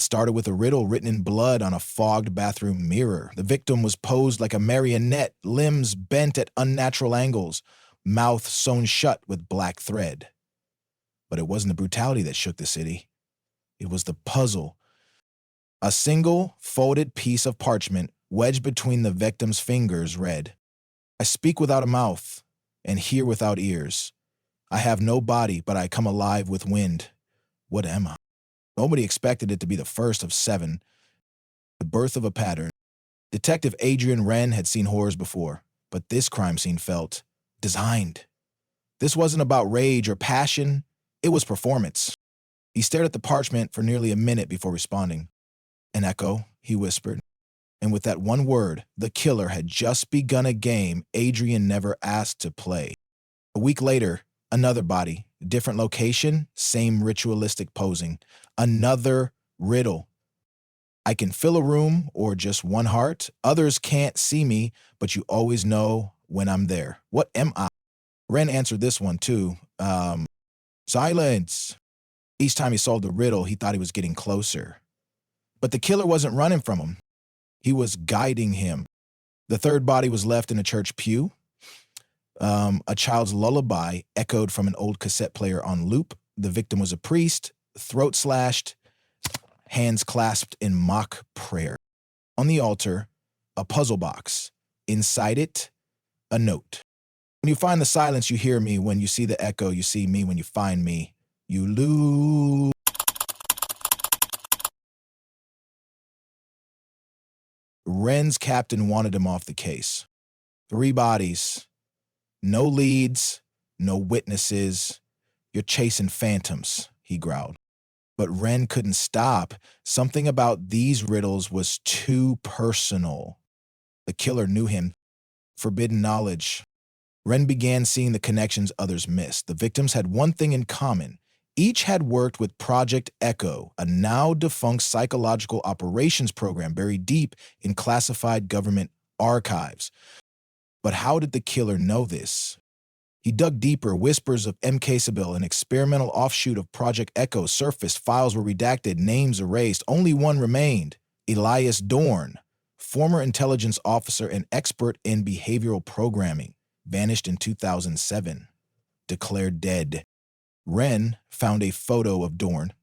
started with a riddle written in blood on a fogged bathroom mirror. The victim was posed like a marionette, limbs bent at unnatural angles, mouth sewn shut with black thread. But it wasn't the brutality that shook the city. It was the puzzle. A single folded piece of parchment wedged between the victim's fingers read, "I speak without a mouth and hear without ears. I have no body, but I come alive with wind. What am I?" Nobody expected it to be the first of 7, the birth of a pattern. Detective Adrian Wren had seen horrors before, but this crime scene felt designed. This wasn't about rage or passion, it was performance. He stared at the parchment for nearly a minute before responding. "An echo," he whispered. And with that one word, the killer had just begun a game Adrian never asked to play. A week later, another body, different location, same ritualistic posing. Another riddle. "I can fill a room or just one heart. Others can't see me, but you always know when I'm there. What am I?" Wren answered this one too. Silence. Each time he solved the riddle, he thought he was getting closer. But the killer wasn't running from him. He was guiding him. The third body was left in a church pew. A child's lullaby echoed from an old cassette player on loop. The victim was a priest, throat slashed, hands clasped in mock prayer. On the altar, a puzzle box. Inside it, a note. "When you find the silence, you hear me. When you see the echo, you see me. When you find me, you lose." Wren's captain wanted him off the case. 3 bodies. No leads, no witnesses. "You're chasing phantoms," he growled. But Wren couldn't stop. Something about these riddles was too personal. The killer knew him. Forbidden knowledge. Wren began seeing the connections others missed. The victims had one thing in common. Each had worked with Project Echo, a now-defunct psychological operations program buried deep in classified government archives. But how did the killer know this? He dug deeper. Whispers of MK Sibyl, an experimental offshoot of Project Echo, surfaced. Files were redacted, names erased. Only one remained: Elias Dorn, former intelligence officer and expert in behavioral programming, vanished in 2007, declared dead. Wren found a photo of Dorn,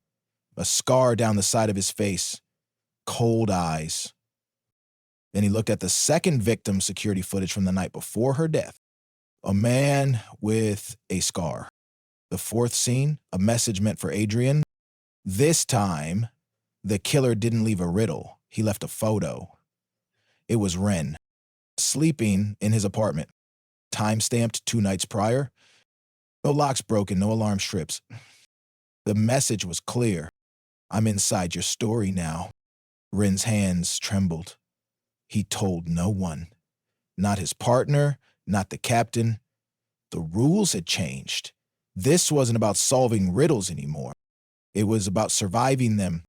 a scar down the side of his face, cold eyes. Then he looked at the second victim's security footage from the night before her death. A man with a scar. The fourth scene, a message meant for Adrian. This time, the killer didn't leave a riddle. He left a photo. It was Wren, sleeping in his apartment. Time-stamped 2 nights prior. No locks broken, no alarm strips. The message was clear. "I'm inside your story now." Wren's hands trembled. He told no one. Not his partner, not the captain. The rules had changed. This wasn't about solving riddles anymore. It was about surviving them.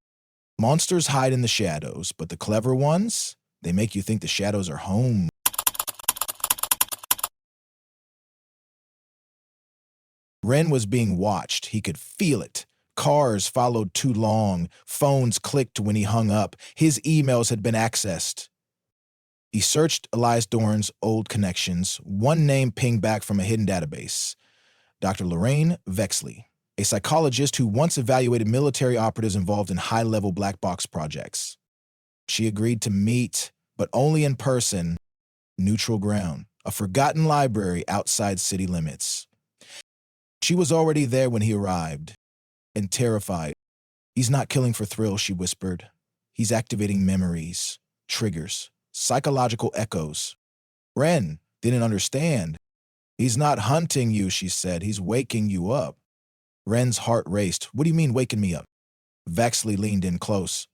Monsters hide in the shadows, but the clever ones, they make you think the shadows are home. Wren was being watched. He could feel it. Cars followed too long. Phones clicked when he hung up. His emails had been accessed. He searched Elias Dorn's old connections. One name pinged back from a hidden database: Dr. Lorraine Vexley, a psychologist who once evaluated military operatives involved in high-level black box projects. She agreed to meet, but only in person. Neutral ground, a forgotten library outside city limits. She was already there when he arrived, and terrified. "He's not killing for thrill," she whispered. "He's activating memories, triggers, psychological echoes." Wren didn't understand. "He's not hunting you," she said. "He's waking you up." Wren's heart raced. "What do you mean, waking me up?" Vexley leaned in close.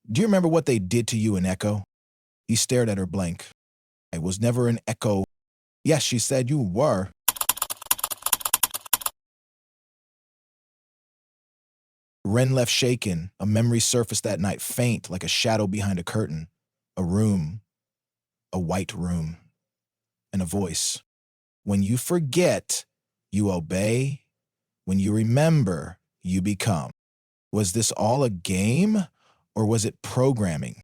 "Do you remember what they did to you in Echo?" He stared at her blank. "I was never an Echo." "Yes," she said, "you were." Wren left shaken. A memory surfaced that night, faint like a shadow behind a curtain. A room. A white room. And a voice. "When you forget, you obey. When you remember, you become." Was this all a game, or was it programming?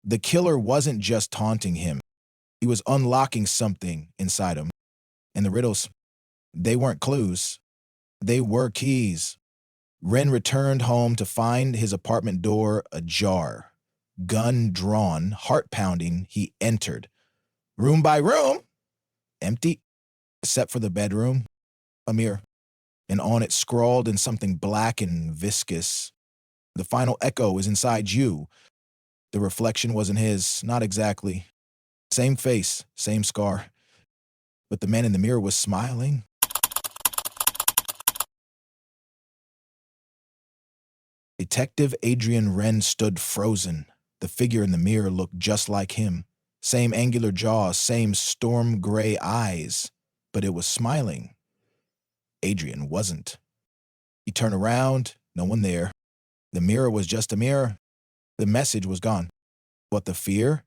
The killer wasn't just taunting him. He was unlocking something inside him. And the riddles, they weren't clues. They were keys. Wren returned home to find his apartment door ajar. Gun drawn, heart pounding, he entered. Room by room, empty, except for the bedroom, a mirror. And on it scrawled in something black and viscous. The final echo is inside you. The reflection wasn't his, not exactly. Same face, same scar. But the man in the mirror was smiling. Detective Adrian Wren stood frozen. The figure in the mirror looked just like him. Same angular jaw, same storm gray eyes. But it was smiling. Adrian wasn't. He turned around, no one there. The mirror was just a mirror. The message was gone. But the fear?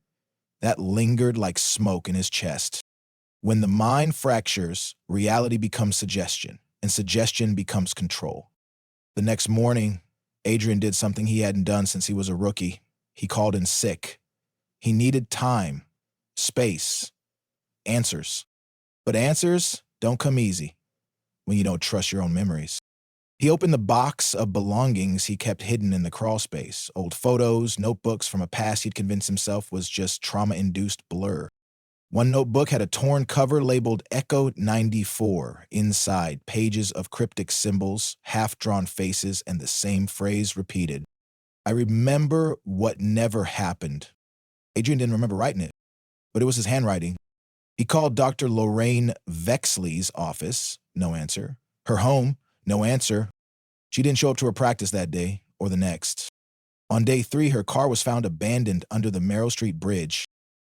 That lingered like smoke in his chest. When the mind fractures, reality becomes suggestion, and suggestion becomes control. The next morning, Adrian did something he hadn't done since he was a rookie. He called in sick. He needed time, space, answers. But answers don't come easy when you don't trust your own memories. He opened the box of belongings he kept hidden in the crawl space. Old photos, notebooks from a past he'd convinced himself was just trauma-induced blur. One notebook had a torn cover labeled Echo 94. Inside, pages of cryptic symbols, half-drawn faces, and the same phrase repeated. I remember what never happened. Adrian didn't remember writing it, but it was his handwriting. He called Dr. Lorraine Vexley's office. No answer. Her home. No answer. She didn't show up to her practice that day or the next. On day 3, her car was found abandoned under the Merrill Street Bridge.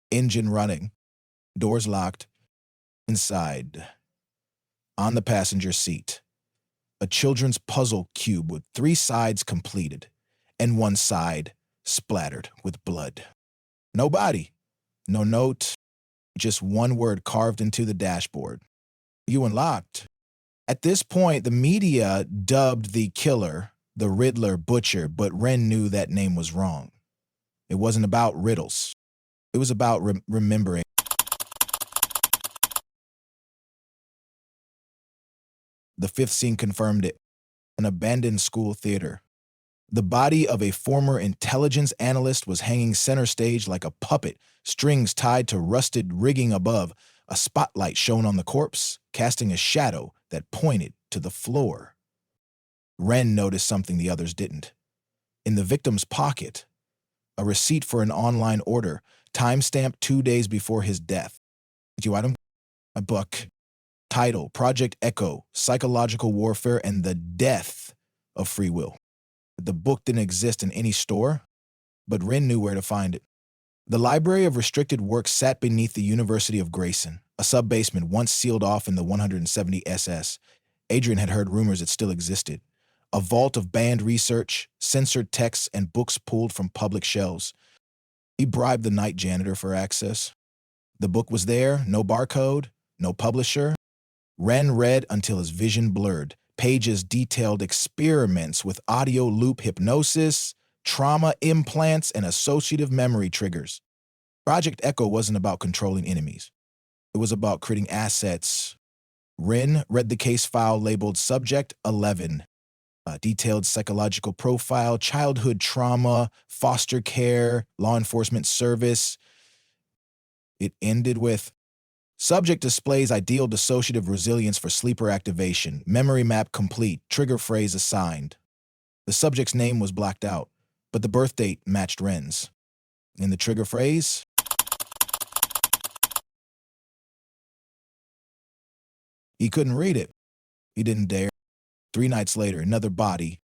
Engine running. Doors locked. Inside, on the passenger seat, a children's puzzle cube with 3 sides completed and 1 side splattered with blood. No body, no note, just 1 word carved into the dashboard. You unlocked. At this point, the media dubbed the killer the Riddler Butcher, but Wren knew that name was wrong. It wasn't about riddles. It was about remembering. The 5th scene confirmed it. An abandoned school theater. The body of a former intelligence analyst was hanging center stage like a puppet, strings tied to rusted rigging above. A spotlight shone on the corpse, casting a shadow that pointed to the floor. Wren noticed something the others didn't. In the victim's pocket, a receipt for an online order, timestamped 2 days before his death. Did you item? A book. Title, Project Echo, Psychological Warfare and the Death of Free Will. The book didn't exist in any store, but Wren knew where to find it. The Library of Restricted Works sat beneath the University of Grayson, a sub-basement once sealed off in the 170 SS. Adrian had heard rumors it still existed. A vault of banned research, censored texts, and books pulled from public shelves. He bribed the night janitor for access. The book was there, no barcode, no publisher. Wren read until his vision blurred. Pages detailed experiments with audio loop hypnosis, trauma implants, and associative memory triggers. Project Echo wasn't about controlling enemies. It was about creating assets. Wren read the case file labeled Subject 11. A detailed psychological profile, childhood trauma, foster care, law enforcement service. It ended with, subject displays ideal dissociative resilience for sleeper activation. Memory map complete. Trigger phrase assigned. The subject's name was blacked out, but the birth date matched Wren's. In the trigger phrase, he couldn't read it. He didn't dare. 3 nights later, another body.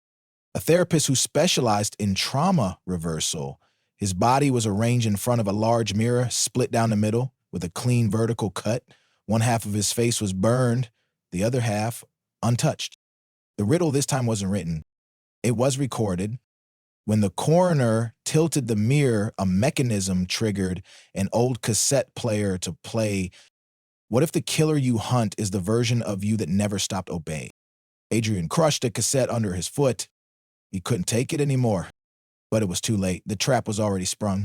A therapist who specialized in trauma reversal. His body was arranged in front of a large mirror, split down the middle, with a clean vertical cut. 1 half of his face was burned, the other half untouched. The riddle this time wasn't written. It was recorded. When the coroner tilted the mirror, a mechanism triggered an old cassette player to play. What if the killer you hunt is the version of you that never stopped obeying? Adrian crushed a cassette under his foot. He couldn't take it anymore. But it was too late. The trap was already sprung.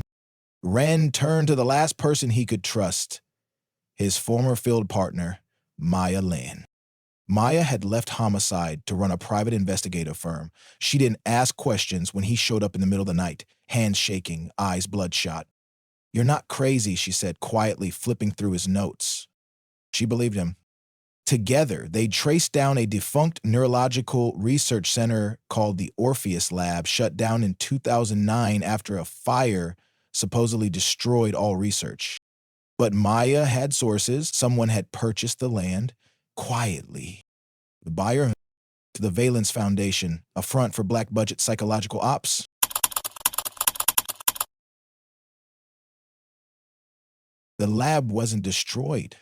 Wren turned to the last person he could trust, his former field partner, Maya Lynn. Maya had left homicide to run a private investigative firm. She didn't ask questions when he showed up in the middle of the night, hands shaking, eyes bloodshot. "You're not crazy," she said quietly, flipping through his notes. She believed him. Together, they traced down a defunct neurological research center called the Orpheus Lab, shut down in 2009 after a fire supposedly destroyed all research. But Maya had sources. Someone had purchased the land quietly. The buyer to the Valence Foundation, a front for black budget psychological ops. The lab wasn't destroyed.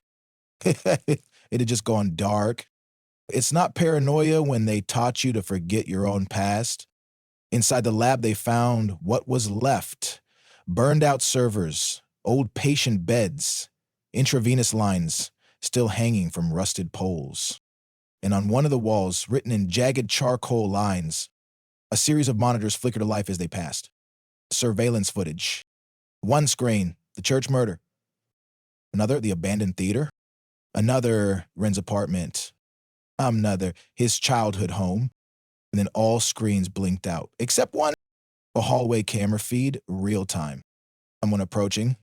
It had just gone dark. It's not paranoia when they taught you to forget your own past. Inside the lab, they found what was left: burned out servers, old patient beds, intravenous lines still hanging from rusted poles. And on one of the walls, written in jagged charcoal lines, a series of monitors flickered to life as they passed. Surveillance footage. One screen, the church murder. Another, the abandoned theater. Another, Wren's apartment. Another, his childhood home. And then all screens blinked out, except one, a hallway camera feed, real time. Someone approaching.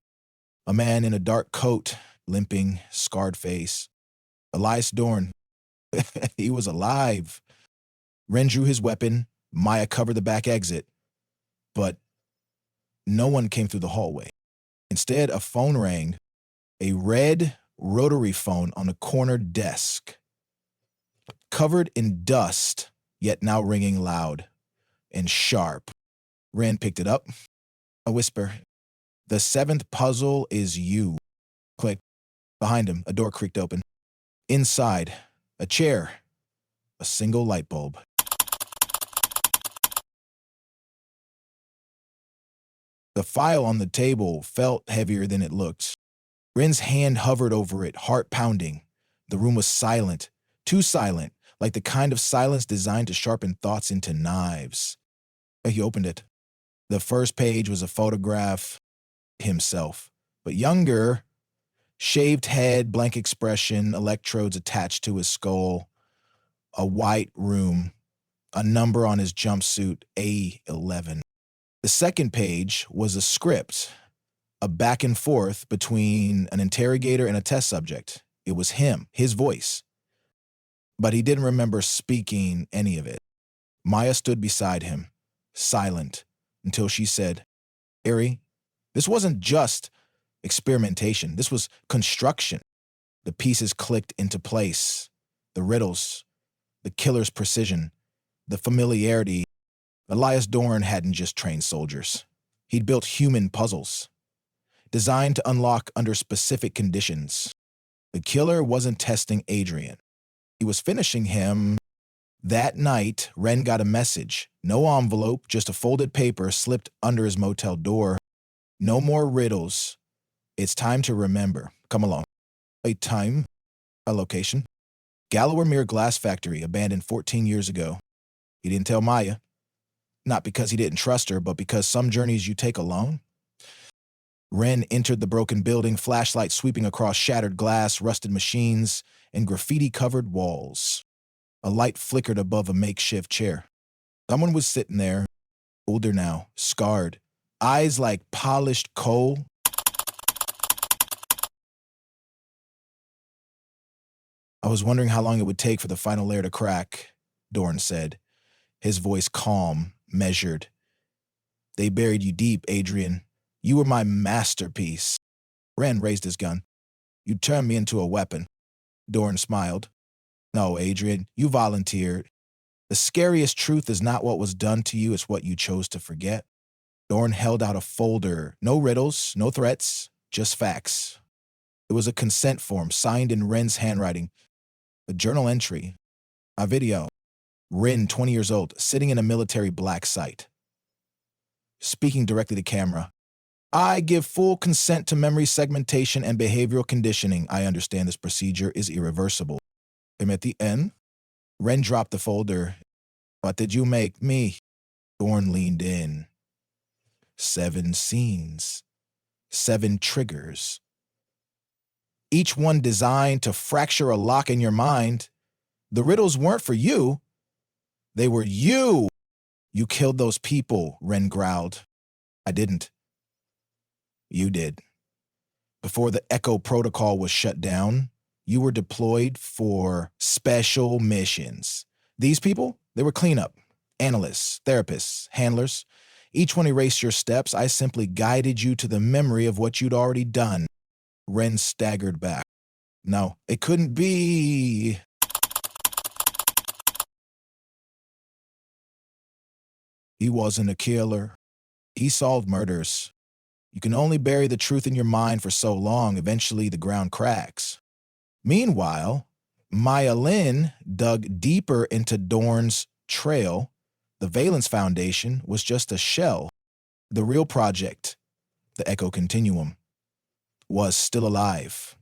A man in a dark coat, limping, scarred face. Elias Dorn. He was alive. Wren drew his weapon. Maya covered the back exit. But no one came through the hallway. Instead, a phone rang, a red rotary phone on a corner desk. Covered in dust, yet now ringing loud and sharp. Wren picked it up. A whisper. "The seventh puzzle is you." Click. Behind him, a door creaked open. Inside, a chair, a single light bulb. The file on the table felt heavier than it looked. Wren's hand hovered over it, heart pounding. The room was silent, too silent, like the kind of silence designed to sharpen thoughts into knives. He opened it. The first page was a photograph, himself, but younger, shaved head, blank expression, electrodes attached to his skull, a white room, a number on his jumpsuit, A11. The second page was a script, a back and forth between an interrogator and a test subject. It was him, his voice. But he didn't remember speaking any of it. Maya stood beside him, silent, until she said, "Ari, this wasn't just experimentation. This was construction." The pieces clicked into place. The riddles, the killer's precision, the familiarity. Elias Dorn hadn't just trained soldiers. He'd built human puzzles, designed to unlock under specific conditions. The killer wasn't testing Adrian. He was finishing him. That night, Wren got a message. No envelope, just a folded paper slipped under his motel door. "No more riddles. It's time to remember. Come along." A time, a location. Galloway Glass Factory, abandoned 14 years ago. He didn't tell Maya. Not because he didn't trust her, but because some journeys you take alone. Wren entered the broken building, flashlight sweeping across shattered glass, rusted machines, and graffiti-covered walls. A light flickered above a makeshift chair. Someone was sitting there, older now, scarred, eyes like polished coal. "I was wondering how long it would take for the final layer to crack," Dorn said, his voice calm, measured. "They buried you deep, Adrian. You were my masterpiece." Wren raised his gun. "You turned me into a weapon." Dorn smiled. "No, Adrian, you volunteered. The scariest truth is not what was done to you, it's what you chose to forget." Dorn held out a folder. No riddles, no threats, just facts. It was a consent form signed in Wren's handwriting. A journal entry. A video. Wren, 20 years old, sitting in a military black site. Speaking directly to camera. "I give full consent to memory segmentation and behavioral conditioning. I understand this procedure is irreversible." And at the end, Wren dropped the folder. "What did you make me?" Dorn leaned in. 7 scenes, 7 triggers, each one designed to fracture a lock in your mind. The riddles weren't for you. They were you. You killed those people, Wren growled. I didn't. You did. Before the Echo protocol was shut down, you were deployed for special missions. These people, they were cleanup, analysts, therapists, handlers. Each one erased your steps. I simply guided you to the memory of what you'd already done. Wren staggered back. No, it couldn't be. He wasn't a killer. He solved murders. You can only bury the truth in your mind for so long, eventually the ground cracks. Meanwhile, Maya Lin dug deeper into Dorn's trail. The Valence Foundation was just a shell. The real project, the Echo Continuum, was still alive.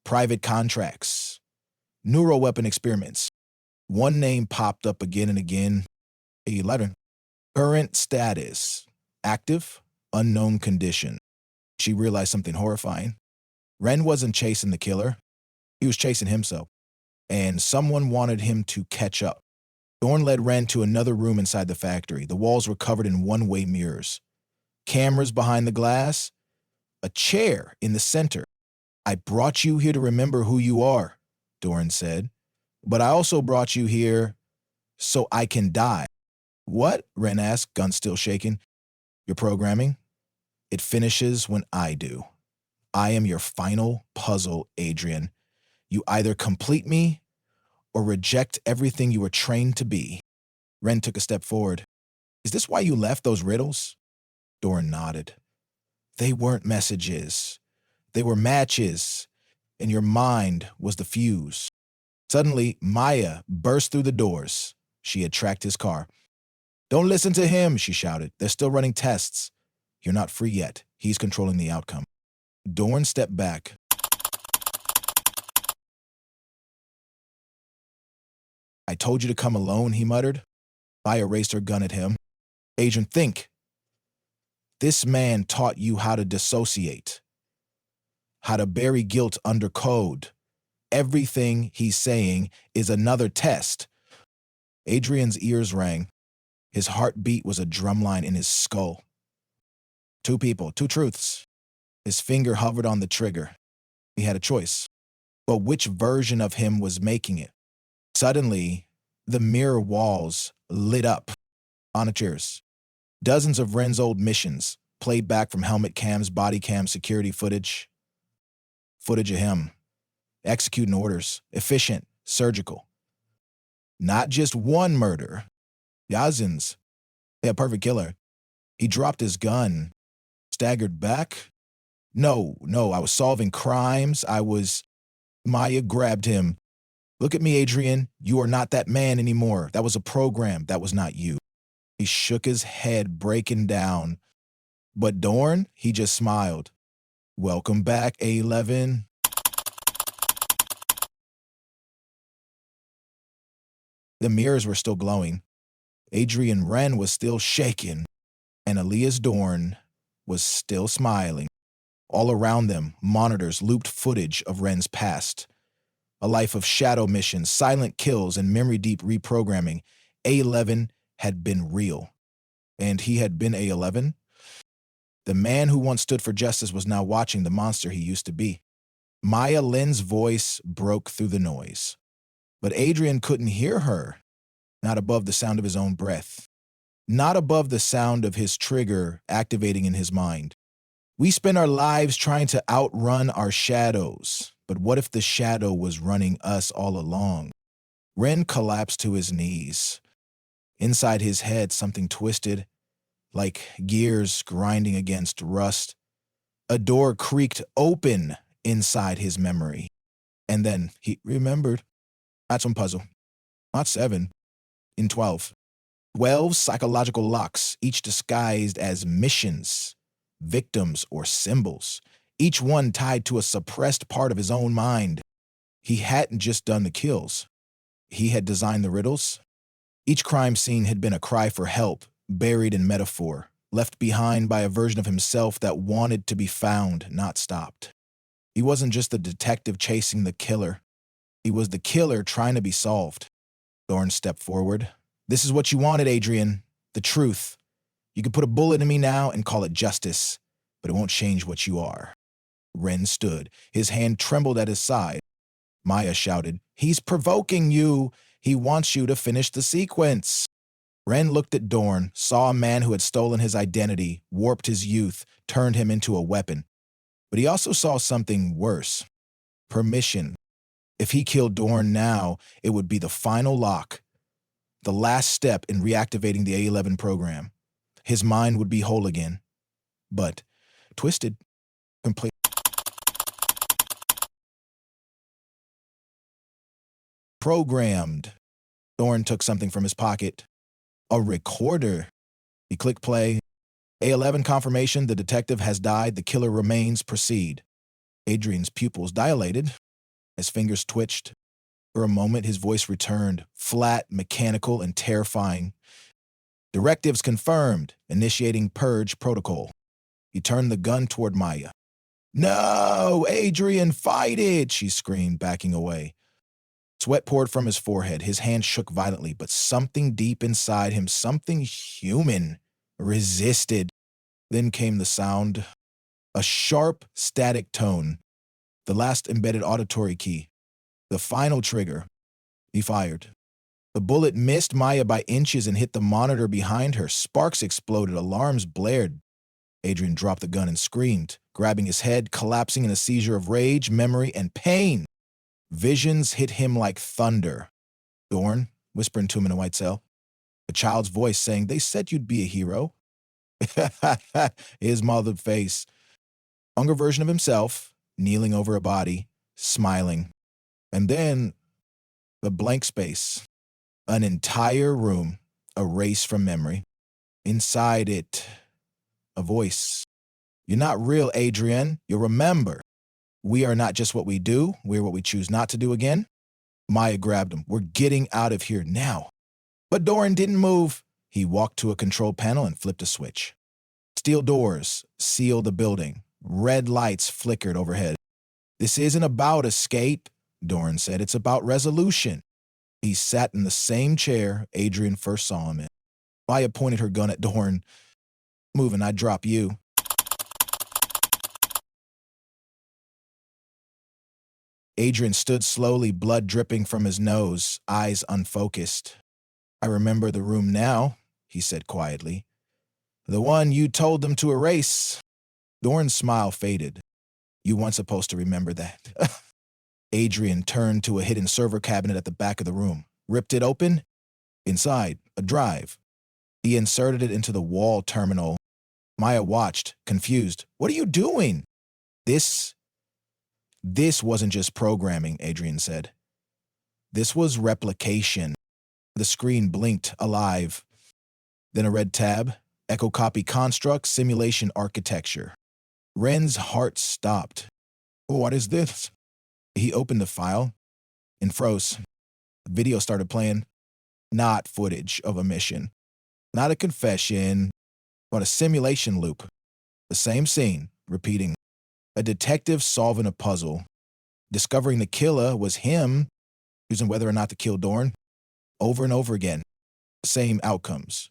Private contracts, neuroweapon experiments. One name popped up again and again. 11. Current status, active, unknown condition. She realized something horrifying. Wren wasn't chasing the killer. He was chasing himself. And someone wanted him to catch up. Dorn led Wren to another room inside the factory. The walls were covered in one-way mirrors. Cameras behind the glass. A chair in the center. I brought you here to remember who you are, Dorn said. But I also brought you here so I can die. What? Wren asked, gun still shaking. Your programming? It finishes when I do. I am your final puzzle, Adrian. You either complete me or reject everything you were trained to be. Wren took a step forward. Is this why you left those riddles? Dorn nodded. They weren't messages. They were matches, and your mind was the fuse. Suddenly, Maya burst through the doors. She had tracked his car. Don't listen to him, she shouted. They're still running tests. You're not free yet. He's controlling the outcome. Dorn stepped back. I told you to come alone, he muttered. Maya raised her gun at him. Adrian, think. This man taught you how to dissociate, how to bury guilt under code. Everything he's saying is another test. Adrian's ears rang. His heartbeat was a drumline in his skull. 2 people, 2 truths. His finger hovered on the trigger. He had a choice. But which version of him was making it? Suddenly, the mirror walls lit up. Monitors. Dozens of Wren's old missions, played back from helmet cams, body cam, security footage. Footage of him. Executing orders. Efficient. Surgical. Not just one murder. Dozens. A perfect killer. He dropped his gun. Staggered back. No, I was solving crimes. Maya grabbed him. Look at me, Adrian. You are not that man anymore. That was a program. That was not you. He shook his head, breaking down. But Dorn, he just smiled. Welcome back, A11. The mirrors were still glowing. Adrian Wren was still shaking. And Elias Dorn was still smiling. All around them, monitors looped footage of Wren's past. A life of shadow missions, silent kills, and memory-deep reprogramming. A11 had been real. And he had been A11? The man who once stood for justice was now watching the monster he used to be. Maya Lin's voice broke through the noise. But Adrian couldn't hear her, not above the sound of his own breath, not above the sound of his trigger activating in his mind. We spend our lives trying to outrun our shadows, but what if the shadow was running us all along? Wren collapsed to his knees. Inside his head, something twisted, like gears grinding against rust. A door creaked open inside his memory. And then he remembered. That's one puzzle. Not 7. In 12. 12 psychological locks, each disguised as missions, victims, or symbols. Each one tied to a suppressed part of his own mind. He hadn't just done the kills. He had designed the riddles. Each crime scene had been a cry for help, buried in metaphor, left behind by a version of himself that wanted to be found, not stopped. He wasn't just the detective chasing the killer. He was the killer trying to be solved. Thorne stepped forward. This is what you wanted, Adrian. The truth. You can put a bullet in me now and call it justice, but it won't change what you are. Wren stood. His hand trembled at his side. Maya shouted, He's provoking you. He wants you to finish the sequence. Wren looked at Dorn, saw a man who had stolen his identity, warped his youth, turned him into a weapon. But he also saw something worse. Permission. If he killed Dorn now, it would be the final lock, the last step in reactivating the A11 program. His mind would be whole again, but twisted, complete. Programmed. Thorne took something from his pocket. A recorder. He clicked play. A11 confirmation, the detective has died, the killer remains, proceed. Adrian's pupils dilated. His fingers twitched. For a moment, his voice returned, flat, mechanical, and terrifying. Directives confirmed, initiating purge protocol. He turned the gun toward Maya. No, Adrian, fight it, she screamed, backing away. Sweat poured from his forehead. His hand shook violently, but something deep inside him, something human, resisted. Then came the sound, a sharp, static tone, the last embedded auditory key, the final trigger. He fired. The bullet missed Maya by inches and hit the monitor behind her. Sparks exploded, alarms blared. Adrian dropped the gun and screamed, grabbing his head, collapsing in a seizure of rage, memory, and pain. Visions hit him like thunder. Dorn, whispering to him in a white cell. A child's voice saying, They said you'd be a hero. His mothered face. Younger version of himself, kneeling over a body, smiling. And then, the blank space. An entire room, erased from memory. Inside it, a voice. You're not real, Adrian. You'll remember. We are not just what we do, we're what we choose not to do again. Maya grabbed him. We're getting out of here now. But Doran didn't move. He walked to a control panel and flipped a switch. Steel doors sealed the building. Red lights flickered overhead. This isn't about escape, Doran said. It's about resolution. He sat in the same chair Adrian first saw him in. Maya pointed her gun at Doran. Move and I'd drop you. Adrian stood slowly, blood dripping from his nose, eyes unfocused. I remember the room now, he said quietly. The one you told them to erase. Doran's smile faded. You weren't supposed to remember that. Adrian turned to a hidden server cabinet at the back of the room, ripped it open. Inside, a drive. He inserted it into the wall terminal. Maya watched, confused. What are you doing? This wasn't just programming, Adrian said. This was replication. The screen blinked, alive. Then a red tab, echo copy construct, simulation architecture. Wren's heart stopped. What is this? He opened the file and froze. The video started playing. Not footage of a mission. Not a confession, but a simulation loop. The same scene, repeating. A detective solving a puzzle. Discovering the killer was him, choosing whether or not to kill Dorn. Over and over again. Same outcomes.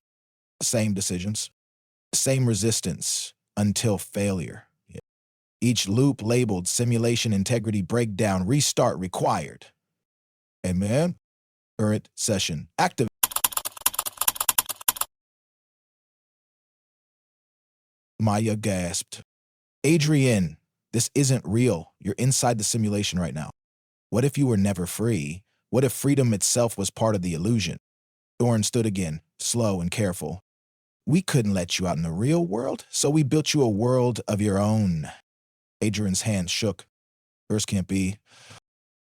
Same decisions. Same resistance until failure. Each loop labeled simulation integrity breakdown restart required. Amen. Current session active. Maya gasped. Adrian, this isn't real. You're inside the simulation right now. What if you were never free? What if freedom itself was part of the illusion? Dorn stood again, slow and careful. We couldn't let you out in the real world, so we built you a world of your own. Adrian's hand shook. Yours can't be.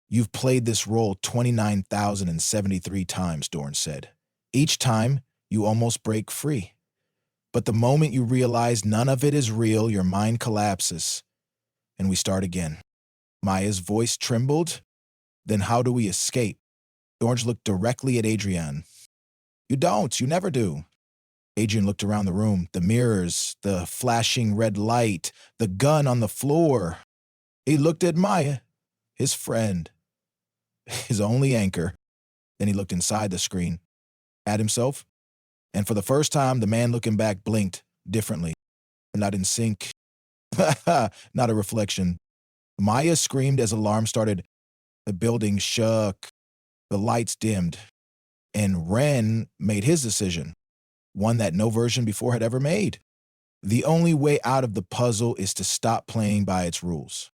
You've played this role 29,073 times, Dorn said. Each time, you almost break free. But the moment you realize none of it is real, your mind collapses. And we start again. Maya's voice trembled. Then how do we escape? Dorn looked directly at Adrian. You don't. You never do. Adrian looked around the room, the mirrors, the flashing red light, the gun on the floor. He looked at Maya, his friend, his only anchor. Then he looked inside the screen, at himself, and for the first time, the man looking back blinked differently. Not in sync. Not a reflection. Maya screamed as alarm started. The building shook. The lights dimmed. And Wren made his decision, one that no version before had ever made. The only way out of the puzzle is to stop playing by its rules.